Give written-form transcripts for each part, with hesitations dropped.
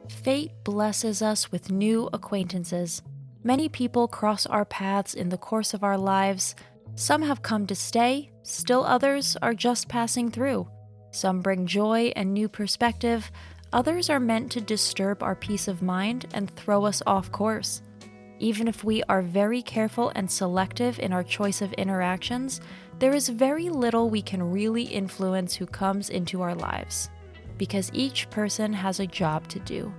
Fate blesses us with new acquaintances. Many people cross our paths in the course of our lives. Some have come to stay, still others are just passing through. Some bring joy and new perspective, others are meant to disturb our peace of mind and throw us off course. Even if we are very careful and selective in our choice of interactions, there is very little we can really influence who comes into our lives, because each person has a job to do.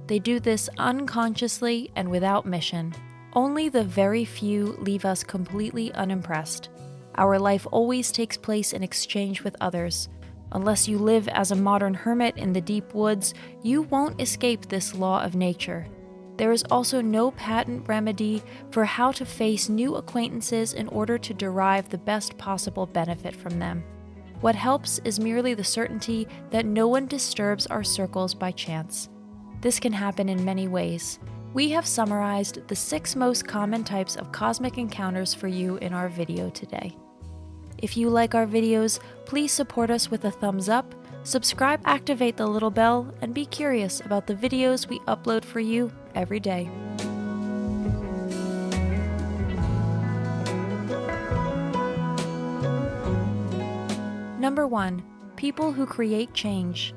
They do this unconsciously and without mission. Only the very few leave us completely unimpressed. Our life always takes place in exchange with others. Unless you live as a modern hermit in the deep woods, you won't escape this law of nature. There is also no patent remedy for how to face new acquaintances in order to derive the best possible benefit from them. What helps is merely the certainty that no one disturbs our circles by chance. This can happen in many ways. We have summarized the 6 most common types of cosmic encounters for you in our video today. If you like our videos, please support us with a thumbs up, subscribe, activate the little bell, and be curious about the videos we upload for you every day. Number 1. People who create change.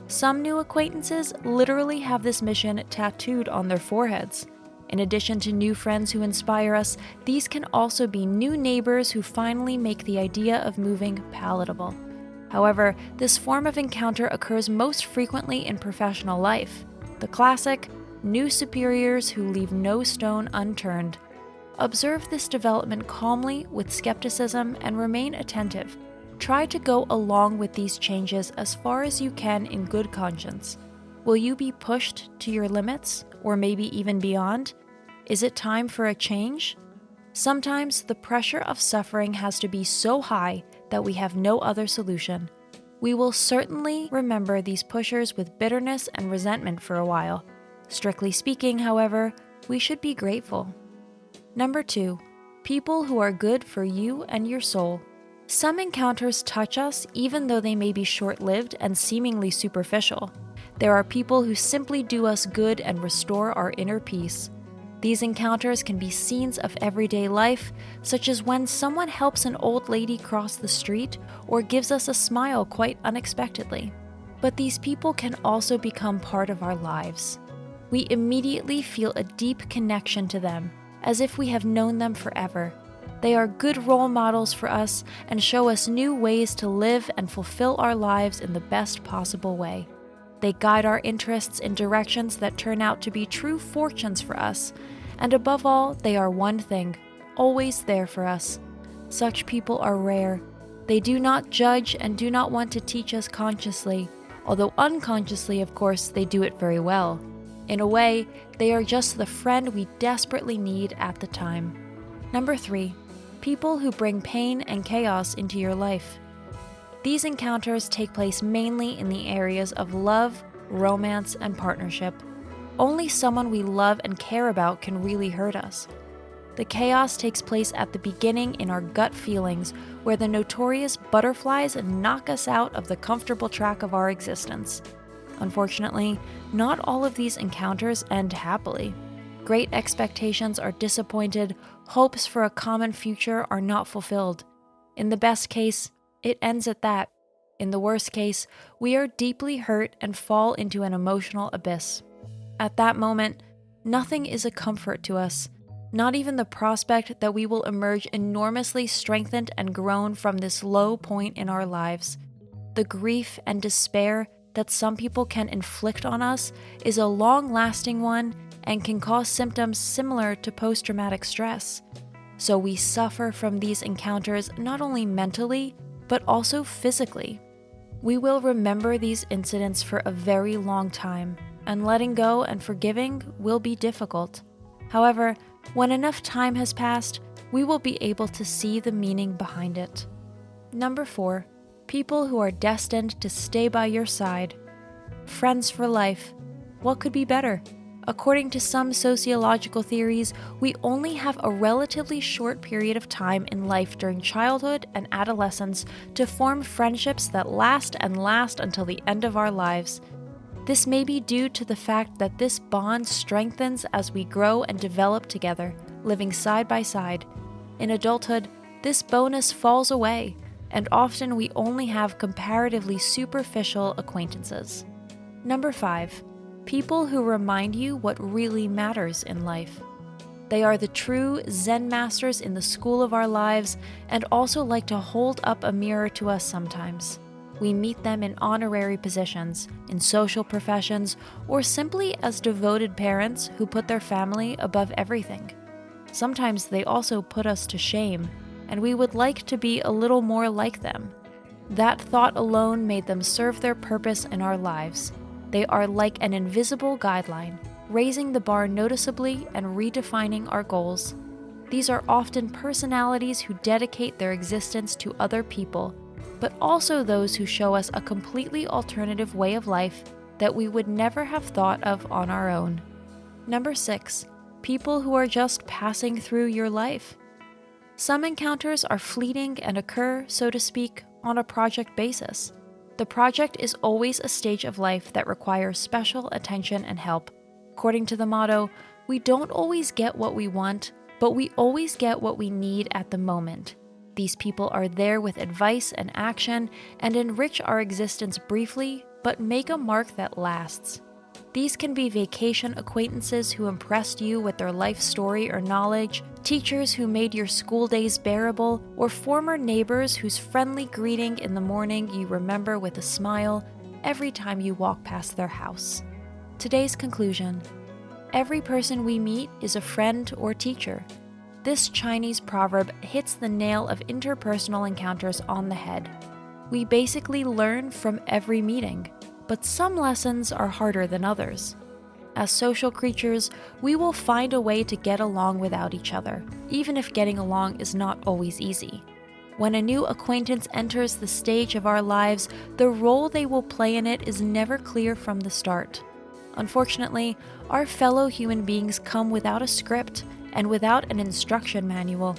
Some new acquaintances literally have this mission tattooed on their foreheads. In addition to new friends who inspire us, these can also be new neighbors who finally make the idea of moving palatable. However, this form of encounter occurs most frequently in professional life. The classic, new superiors who leave no stone unturned. Observe this development calmly with skepticism and remain attentive. Try to go along with these changes as far as you can in good conscience. Will you be pushed to your limits, or maybe even beyond? Is it time for a change? Sometimes the pressure of suffering has to be so high that we have no other solution. We will certainly remember these pushers with bitterness and resentment for a while. Strictly speaking, however, we should be grateful. Number 2. People who are good for you and your soul. Some encounters touch us even though they may be short-lived and seemingly superficial. There are people who simply do us good and restore our inner peace. These encounters can be scenes of everyday life, such as when someone helps an old lady cross the street or gives us a smile quite unexpectedly. But these people can also become part of our lives. We immediately feel a deep connection to them, as if we have known them forever. They are good role models for us and show us new ways to live and fulfill our lives in the best possible way. They guide our interests in directions that turn out to be true fortunes for us. And above all, they are one thing, always there for us. Such people are rare. They do not judge and do not want to teach us consciously, although unconsciously, of course, they do it very well. In a way, they are just the friend we desperately need at the time. Number 3. People who bring pain and chaos into your life. These encounters take place mainly in the areas of love, romance, and partnership. Only someone we love and care about can really hurt us. The chaos takes place at the beginning in our gut feelings, where the notorious butterflies knock us out of the comfortable track of our existence. Unfortunately, not all of these encounters end happily. Great expectations are disappointed, hopes for a common future are not fulfilled. In the best case, it ends at that. In the worst case, we are deeply hurt and fall into an emotional abyss. At that moment, nothing is a comfort to us, not even the prospect that we will emerge enormously strengthened and grown from this low point in our lives. The grief and despair that some people can inflict on us is a long-lasting one and can cause symptoms similar to post-traumatic stress. So we suffer from these encounters not only mentally, but also physically. We will remember these incidents for a very long time, and letting go and forgiving will be difficult. However, when enough time has passed, we will be able to see the meaning behind it. Number 4. People who are destined to stay by your side. Friends for life. What could be better? According to some sociological theories, we only have a relatively short period of time in life during childhood and adolescence to form friendships that last and last until the end of our lives. This may be due to the fact that this bond strengthens as we grow and develop together, living side by side. In adulthood, this bonus falls away, and often we only have comparatively superficial acquaintances. Number 5, people who remind you what really matters in life. They are the true Zen masters in the school of our lives and also like to hold up a mirror to us sometimes. We meet them in honorary positions, in social professions, or simply as devoted parents who put their family above everything. Sometimes they also put us to shame, and we would like to be a little more like them. That thought alone made them serve their purpose in our lives. They are like an invisible guideline, raising the bar noticeably and redefining our goals. These are often personalities who dedicate their existence to other people, but also those who show us a completely alternative way of life that we would never have thought of on our own. Number 6, people who are just passing through your life. Some encounters are fleeting and occur, so to speak, on a project basis. The project is always a stage of life that requires special attention and help. According to the motto, we don't always get what we want, but we always get what we need at the moment. These people are there with advice and action and enrich our existence briefly, but make a mark that lasts. These can be vacation acquaintances who impressed you with their life story or knowledge, teachers who made your school days bearable, or former neighbors whose friendly greeting in the morning you remember with a smile every time you walk past their house. Today's conclusion: every person we meet is a friend or teacher. This Chinese proverb hits the nail of interpersonal encounters on the head. We basically learn from every meeting, but some lessons are harder than others. As social creatures, we will find a way to get along without each other, even if getting along is not always easy. When a new acquaintance enters the stage of our lives, the role they will play in it is never clear from the start. Unfortunately, our fellow human beings come without a script and without an instruction manual.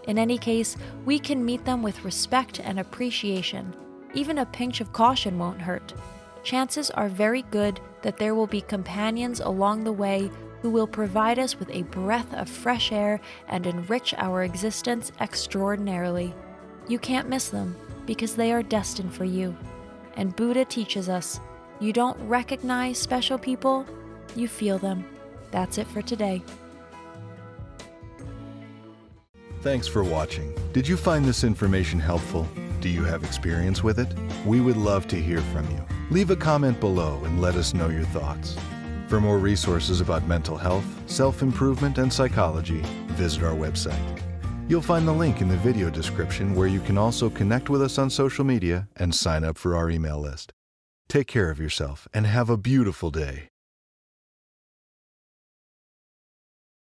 In any case, we can meet them with respect and appreciation. Even a pinch of caution won't hurt. Chances are very good that there will be companions along the way who will provide us with a breath of fresh air and enrich our existence extraordinarily. You can't miss them because they are destined for you. And Buddha teaches us, you don't recognize special people, you feel them. That's it for today. Thanks for watching. Did you find this information helpful? Do you have experience with it? We would love to hear from you. Leave a comment below and let us know your thoughts. For more resources about mental health, self-improvement, and psychology, visit our website. You'll find the link in the video description where you can also connect with us on social media and sign up for our email list. Take care of yourself and have a beautiful day.